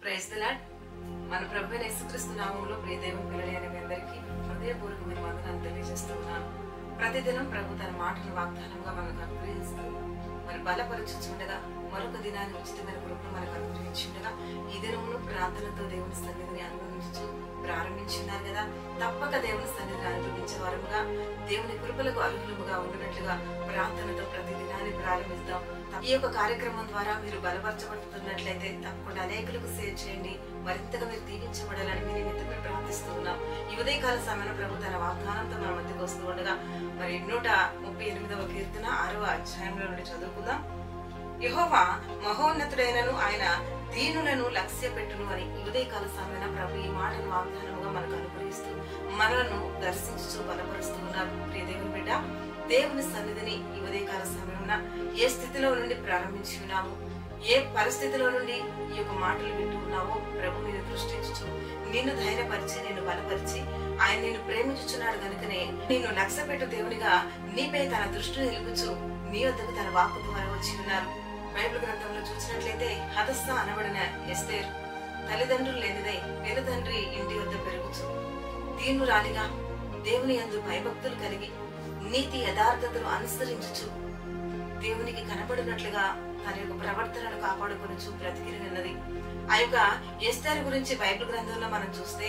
Praise the lord. మన ప్రభువైన యేసుక్రీస్తు నామములో ప్రియ దేవుని పిల్లలైన మీ అందరికీ హృదయపూర్వకమైన వందనాలు తెలియజేస్తున్నాను. ప్రతిదినం ప్రభు తన మాటను వాగ్దానంగా మనకు అనుగ్రహిస్తూ మరి బలపరచుచుండగా మరొక దినాన్ని ఉచితమైన కృపను మనకు అనుగ్రహించుండగా ఈ దినమును ప్రార్థనతో దేవుని సన్నిధిని అనుభవించు ప్రారంభించున్నారు కదా. తప్పక దేవుని సన్నిధిని అనుభవించే వారముగా దేవుని కృపలకు అర్హులుగా ఉండినట్లుగా ప్రార్థనతో ప్రతి దినాన్ని ప్రారంభిస్తాం. ఈ యొక్క కార్యక్రమం ద్వారా మీరు బలపరచబడుతున్నట్లయితే తప్పకుండా అనేకులకు షేర్ చేయండి. మరింతగా మీరు దీవించబడాలని మీ నిమిత్తమే ప్రార్థిస్తున్నాం. ఈ ఉదయకాల సమయంలో ప్రభు తన వాగ్దానంతో మన మధ్యకు వస్తూ ఉండగా మరి 138వ కీర్తన 6వ అధ్యాయంలో నుండి చదువుకుందాం. యెహోవా మహోన్నతుడైనను ఆయన దీనులను లక్ష్య పెట్టును అని ఈ ఉదయకాల సమయంలో ప్రభు ఈ మాటను వాగ్దానముగా మనకు అనుగ్రహిస్తూ మనలను దర్శించు బలపరుస్తూ ఉన్నారు. ప్రియ దేవుని బిడ్డ, దేవుని సన్నిధిని ఈ ఉదయకాల సమయంలో ఏ స్థితిలో నుండి ప్రారంభించి ఉన్నాము, ఏ పరిస్థితిలో నుండి ఈ యొక్క మాటలు వింటూ ఉన్నావో ప్రభు నిన్ను దృష్టించు, నిన్ను ధైర్యపరిచి నిన్ను బలపరిచి ఆయన నిన్ను ప్రేమించుచున్నాడు కనుకనే నిన్ను లక్ష్య పెట్టు దేవునిగా నీపై తన దృష్టిని నిలుపుచు నీ వద్దకు తన వాక్కు ద్వారా వచ్చి ఉన్నారు. బైబిల్ గ్రంథంలో చూసినట్లయితే హదస్స అనబడిన ఎస్తేర్ తల్లిదండ్రులు లేనిదై పెనుతండ్రి ఇంటి వద్ద పెరుగుచు దీనురాలిగా దేవుని యందు భయభక్తులు కలిగి నీతి యథార్థతను అనుసరించుచు దేవునికి కనబడినట్లుగా తన యొక్క ప్రవర్తనను కాపాడుకొనుచు బ్రతికినది. ఆ యొక్క ఎస్తేర్ గురించి బైబిల్ గ్రంథంలో మనం చూస్తే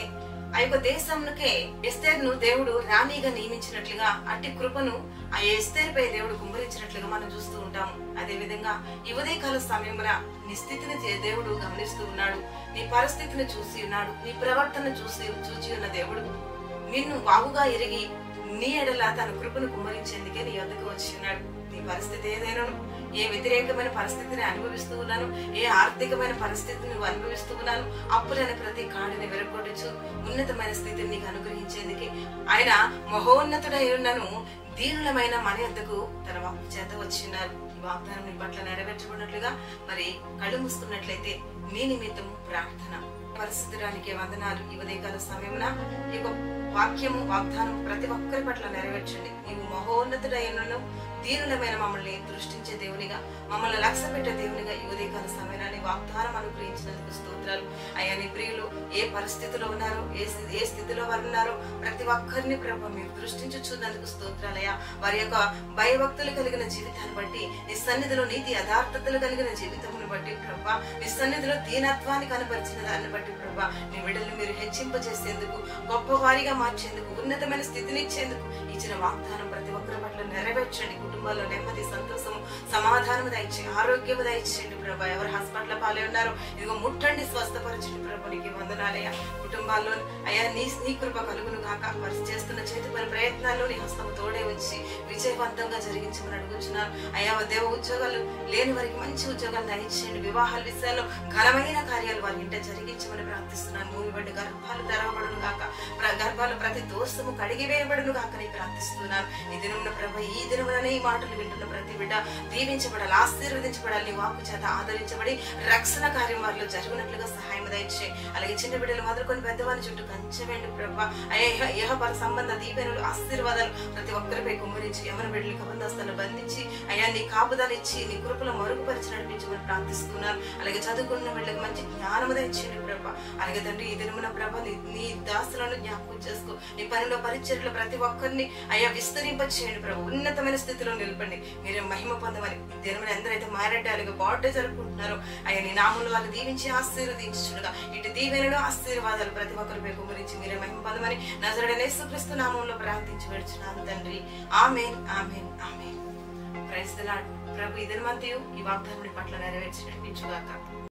ఆ యొక్క దేశంకే ఎస్తేర్ను దేవుడు రాణిగా నియమించినట్లుగా అట్టి కృపను ఆ ఎస్తేర్ పై దేవుడు కుమ్మరించినట్లుగా మనం చూస్తూ ఉంటాము. అదే విధంగా ఈ ఉదయకాల సమయమున నీ స్థితిని దేవుడు గమనిస్తూ ఉన్నాడు, నీ పరిస్థితిని చూసి ఉన్నాడు, నీ ప్రవర్తన చూచి ఉన్న దేవుడు నిన్ను బాగుగా ఎరిగి నీ ఎడల తన కృపను కుమ్మరించేందుకే నీ వద్దకు వచ్చి ఉన్నాడు. నీ పరిస్థితి ఏదైనా, ఏ వ్యతిరేకమైన పరిస్థితిని అనుభవిస్తూ ఉన్నాను, ఏ ఆర్థికమైన పరిస్థితిని నువ్వు అనుభవిస్తూ ఉన్నాను, అప్పులైన ప్రతి కాడిని వెరగొట్టచ్చు ఉన్నతమైన స్థితిని నీకు అనుగ్రహించేందుకే ఆయన మహోన్నతుడై ఉన్నను దీనులమైన మన యొద్దకు తన వాక్కు చేత వచ్చిన్నారు. ఈ వాగ్దానం నీ పట్ల నెరవేర్చబడినట్లుగా మరి కళ్ళు మూసుకున్నట్లయితే నీ నిమిత్తము ప్రార్థన. పరిస్థితుడానికి వందనాలు. ఈ ఉదయకాల సమయమున ఈ వాక్యము వాగ్దానం ప్రతి ఒక్కరి పట్ల నెరవేర్చండి. నీవు మహోన్నతుడైనను దీనులమైన మమ్మల్ని దృష్టించే దేవునిగా, మమ్మల్ని లక్ష్య పెట్టే దేవునిగా ఈ ఉదయకాల సమయాన్ని వాగ్దానం అనుగ్రహించినందుకు స్తోత్రాలు. అయ్యా నీ ప్రియులు ఏ పరిస్థితిలో ఉన్నారో, ఏ స్థితిలో వారు ఉన్నారో ప్రతి ఒక్కరిని ప్రభు మీరు దృష్టించుచున్నందుకు స్తోత్రాలయ్యా. వారి యొక్క భయభక్తులు కలిగిన జీవితాన్ని బట్టి, నీ సన్నిధిలో నీతి యథార్థతలు కలిగిన జీవితమును బట్టి ప్రభా, నీ సన్నిధిలో దీనత్వాన్ని కనపరిచిన దాన్ని బట్టి ప్రభా, నీ బిడ్డల్ని మీరు హెచ్చింపజేసేందుకు, గొప్పవారిగా మార్చేందుకు, ఉన్నతమైన స్థితిని ఇచ్చేందుకు ఇచ్చిన వాగ్దానం ప్రతి ఒక్కరి పట్ల నెరవేర్చండి. కుటుంబాల్లో నెమ్మది, సంతోషము, సమాధానము దయచి, ఆరోగ్యము దయచేయండి ప్రభా. ఎవరు హాస్పిటల్ పాలే ఉన్నారో ఇదిగో ముట్టండి, స్వస్థపరచండి ప్రభు. నీకు వందనాలయ్యా. కుటుంబాల్లో అయ్యా నీ కృప కలుగును కాక. వారు చేస్తున్న చేతి పని ప్రయత్నాల్లో నీ హస్తము తోడే ఉంచి విజయవంతంగా జరిగించమని అడుగుచున్నాను. అయ్యా దేవ ఉద్యోగాలు లేని వారికి మంచి ఉద్యోగాలు దయచేయండి. వివాహాల విషయాల్లో ఘనమైన కార్యాలు వారి ఇంట జరిగించమని ప్రార్థిస్తున్నాను. మూవిబడి గర్భాలు తెరవబడును గాక, గర్భాలు ప్రతి దోషము కడిగి వేయబడును గాక నీ ప్రార్థిస్తున్నాను. ఈ దినమున ప్రభ, ఈ దినముననే ఈ మాటలు వింటున్న ప్రతి బిడ్డ దీవించబడాలి, ఆశీర్వదించబడాలి, నీ వాక్కు చేత ఆదరించబడి రక్షణ కార్యం వారిలో జరుగునట్లుగా సహాయం దయచేయి. అలాగే చిన్న బిడ్డలు మొదలుకొని పెద్దవారి చుట్టూ కంచెవేండి ప్రభ. అయ్యా యెహోవా సంబంధ దీవెనలు, ఆశీర్వాదాలు ప్రతి ఒక్కరిపై కుమ్మరించి ఎవరి బిడ్డలు కబంధస్థలను బంధించి అయ్యా నీ కాపుదలు ఇచ్చి నీ కృపలో మరుగుపరిచి నడిపించమని ప్రార్థిస్తున్నాను. అలాగే చదువుకున్న బిడ్డలకు మంచి జ్ఞానము దయచేయండి ప్రభ. అలాగే తండ్రి ఈ దినమున ప్రభ నీ దాసులను జ్ఞాపకం చేసుకో. నీ పనిలో పరిచర్యలు ప్రతి ఒక్కరిని అయ్యా విస్తరింపచేయండి ప్రభు. ఉన్నతమైన స్థితిలో నిలపండి, మీరే మహిమ పొందమని. ఈ దినమున ఎందరైతే మారాటే అలాగే బర్త్డే జరుపుకుంటున్నారో అయ్యా నీ నామంలో వాళ్ళు దీవించి ఆశీర్వదించుగా ఇటు దీవెనలు ఆశీర్వాదాలు ప్రతి ఒక్కరిపై కుమరించి మీరే మహిమ పొందమని నజరుడైన యేసుక్రీస్తు నామంలో ప్రార్థించి వేడుచున్నాను తండ్రి. Amen, amen, amen. Praise the lord. ప్రభు ఈ దినమంతయు ఈ వాగ్దానం పట్ల నెరవేర్చి నడిపించుగాక.